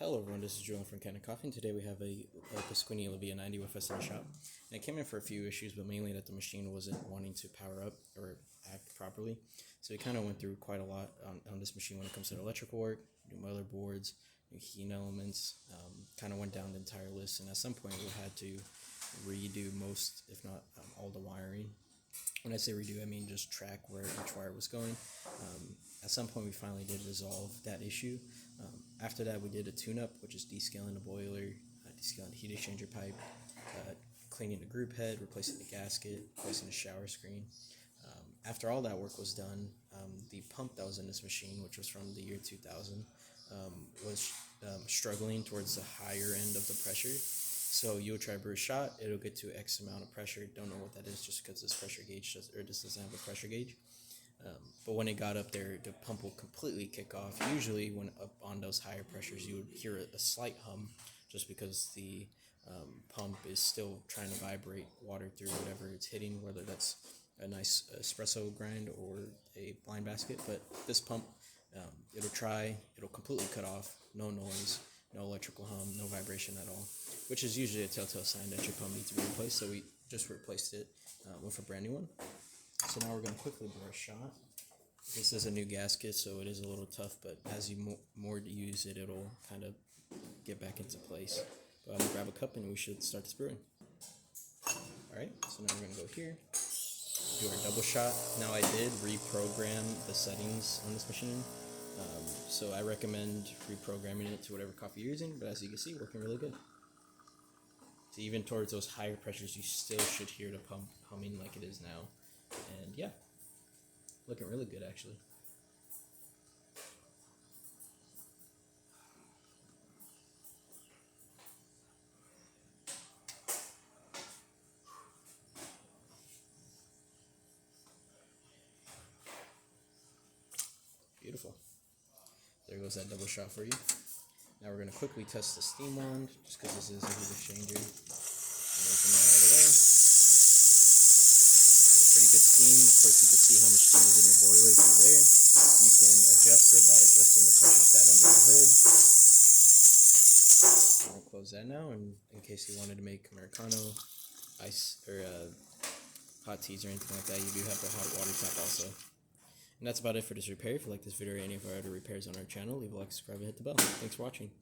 Hello everyone, this is Julian from Kanen Coffee, and today we have a Pasquini Livia 90 with us in the shop. And it came in for a few issues, but mainly that the machine wasn't wanting to power up or act properly. So we kind of went through quite a lot on this machine when it comes to electrical work, new motherboards, new heating elements, kind of went down the entire list, and at some point we had to redo most, if not all the wiring. When I say redo, I mean just track where each wire was going. At some point, we finally did resolve that issue. After that, we did a tune-up, which is descaling the boiler, descaling the heat exchanger pipe, cleaning the group head, replacing the gasket, replacing the shower screen. After all that work was done, the pump that was in this machine, which was from the year 2000, was struggling towards the higher end of the pressure. So you'll try brew a shot, it'll get to X amount of pressure. Don't know what that is just because this pressure gauge this doesn't have a pressure gauge. But when it got up there, the pump will completely kick off. Usually when up on those higher pressures, you would hear a slight hum just because the pump is still trying to vibrate water through whatever it's hitting, whether that's a nice espresso grind or a blind basket. But this pump, it'll completely cut off, no noise, no electrical hum, no vibration at all, which is usually a telltale sign that your pump needs to be replaced. So we just replaced it with a brand new one. So now we're going to quickly brew a shot. This is a new gasket, so it is a little tough, but as you more use it, it'll kind of get back into place. But I'm going to grab a cup and we should start this brewing. Alright, so now we're going to go here, do our double shot. Now I did reprogram the settings on this machine, so I recommend reprogramming it to whatever coffee you're using, but as you can see, working really good. So even towards those higher pressures, you still should hear the pump humming like it is now. And yeah, looking really good actually. Beautiful. There goes that double shot for you. Now we're going to quickly test the steam wand, just because this is a heat exchanger. Open that all the way. Pretty good steam. Of course, you can see how much steam is in your boiler through there. You can adjust it by adjusting the pressure stat under the hood. I'll close that now, and in case you wanted to make Americano, ice, or hot teas or anything like that, you do have the hot water tap also. And that's about it for this repair. If you like this video or any of our other repairs on our channel, leave a like, subscribe, and hit the bell. Thanks for watching.